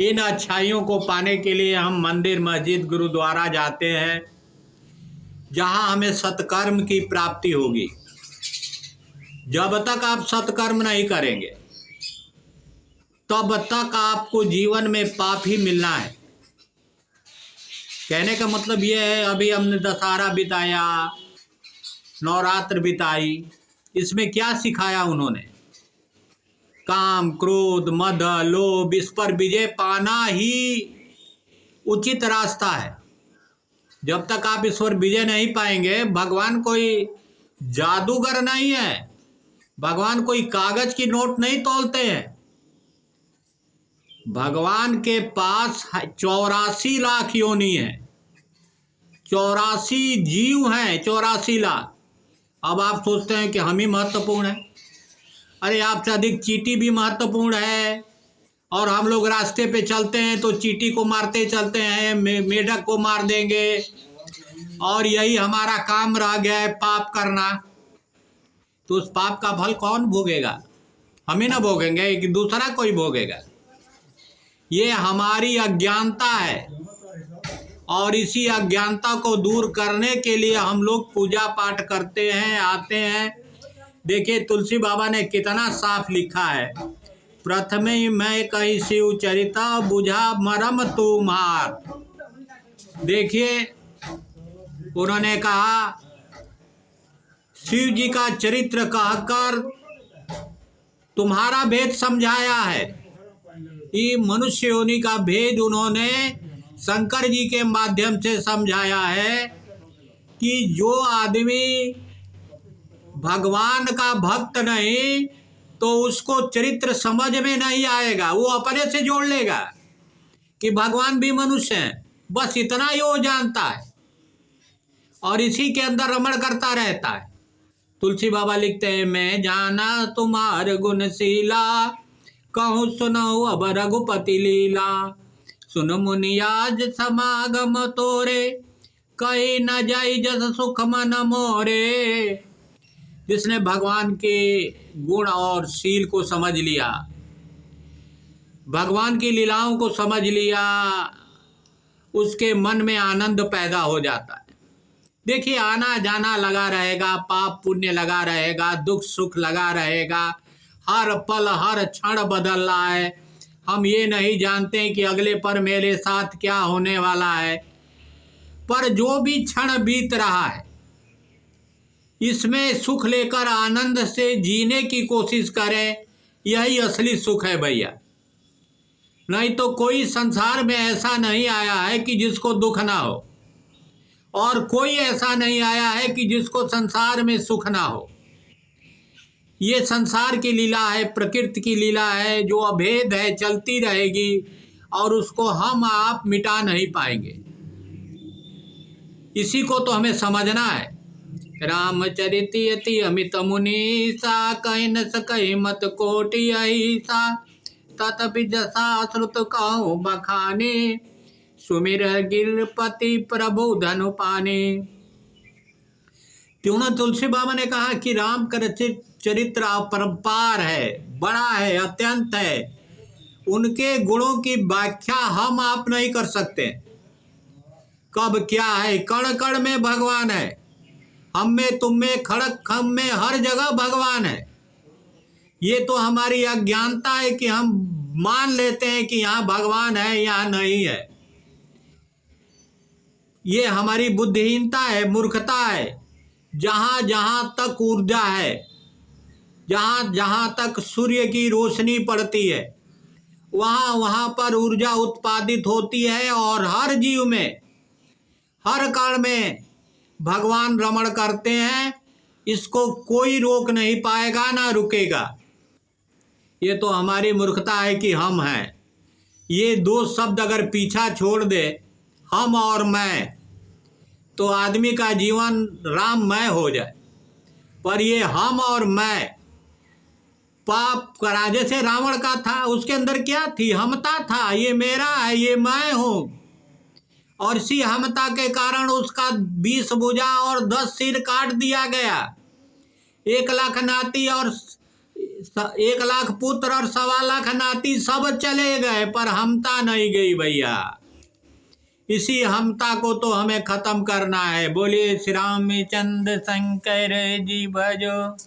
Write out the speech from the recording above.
इन अच्छाइयों को पाने के लिए हम मंदिर, मस्जिद, गुरुद्वारा जाते हैं, जहाँ हमें सत्कर्म की प्राप्ति होगी। जब तक आप सत्कर्म नहीं करेंगे तब तक आपको जीवन में पाप ही मिलना है। कहने का मतलब ये है, अभी हमने दशहरा बिताया, नवरात्र बिताई, इसमें क्या सिखाया उन्होंने? काम, क्रोध, मद, लोभ, इस पर विजय पाना ही उचित रास्ता है। जब तक आप इस पर विजय नहीं पाएंगे, भगवान कोई जादूगर नहीं है, भगवान कोई कागज की नोट नहीं तोलते हैं। भगवान के पास 84 लाख योनि है, 84 जीव हैं, 84 लाख। अब आप सोचते हैं कि हम ही महत्वपूर्ण हैं। अरे आपसे अधिक चींटी भी महत्वपूर्ण है, और हम लोग रास्ते पे चलते हैं तो चींटी को मारते चलते हैं, मेढक को मार देंगे, और यही हमारा काम रह गया है, पाप करना। तो उस पाप का फल कौन भोगेगा? हम ही ना भोगेंगे कि दूसरा कोई भोगेगा? ये हमारी अज्ञानता है, और इसी अज्ञानता को दूर करने के लिए हम लोग पूजा पाठ करते हैं, आते हैं। देखिए तुलसी बाबा ने कितना साफ लिखा है, प्रथमे मैं कही शिव चरिता, बुझा मरम तुम्हार। देखिए उन्होंने कहा, शिव जी का चरित्र कहकर तुम्हारा भेद समझाया है। ये मनुष्य योनि का भेद उन्होंने शंकर जी के माध्यम से समझाया है कि जो आदमी भगवान का भक्त नहीं तो उसको चरित्र समझ में नहीं आएगा। वो अपने से जोड़ लेगा कि भगवान भी मनुष्य हैं, बस इतना ही वो जानता है, और इसी के अंदर रमण करता रहता है। तुलसी बाबा लिखते हैं, मैं जाना तुम्हार गुणशीला, कहूँ सुनो अब रघुपति लीला, सुन मुनियाज समागम तोरे, कहीं न जाई जस सुख मन मोरे। जिसने भगवान के गुण और शील को समझ लिया, भगवान की लीलाओं को समझ लिया, उसके मन में आनंद पैदा हो जाता है। देखिए आना जाना लगा रहेगा, पाप पुण्य लगा रहेगा, दुख सुख लगा रहेगा, हर पल हर क्षण बदल रहा है। हम ये नहीं जानते कि अगले पर मेरे साथ क्या होने वाला है, पर जो भी क्षण बीत रहा है इसमें सुख लेकर आनंद से जीने की कोशिश करें, यही असली सुख है भैया। नहीं तो कोई संसार में ऐसा नहीं आया है कि जिसको दुख ना हो, और कोई ऐसा नहीं आया है कि जिसको संसार में सुख ना हो। ये संसार की लीला है, प्रकृति की लीला है, जो अभेद है, चलती रहेगी, और उसको हम आप मिटा नहीं पाएंगे। इसी को तो हमें समझना है। रामचरित यति अमित मुनीसा, कहि न सकहि मत कोटि अहिसा, ततपि जसा श्रुत कहूँ बखाने, सुमिर गिरपति प्रभु धनु पाने। क्यों ना तुलसी बाबा ने कहा कि राम का रचित चरित्र अपरंपार है, बड़ा है, अत्यंत है। उनके गुणों की व्याख्या हम आप नहीं कर सकते। कब क्या है, कण कण में भगवान है, हम में, तुम में, खड़क खम में, हर जगह भगवान है। ये तो हमारी अज्ञानता है कि हम मान लेते हैं कि यहाँ भगवान है, यहाँ नहीं है। ये हमारी बुद्धिहीनता है, मूर्खता है। जहाँ जहाँ तक ऊर्जा है, जहाँ जहाँ तक सूर्य की रोशनी पड़ती है, वहाँ वहाँ पर ऊर्जा उत्पादित होती है, और हर जीव में, हर कण में भगवान रमण करते हैं। इसको कोई रोक नहीं पाएगा, ना रुकेगा। ये तो हमारी मूर्खता है कि हम हैं। ये दो शब्द अगर पीछा छोड़ दे, हम और मैं, तो आदमी का जीवन राममय हो जाए। पर ये हम और मैं पाप करा, जैसे रावण का था, उसके अंदर क्या थी? हमता था, ये मेरा है, ये मैं हूँ। और इसी हमता के कारण उसका 20 भुजा और 10 सिर काट दिया गया। 1 लाख नाती और 1 लाख पुत्र और 1.25 लाख नाती सब चले गए, पर हमता नहीं गई भैया। इसी हमता को तो हमें खत्म करना है। बोलिए श्री रामचंद्र शंकर जी भजो।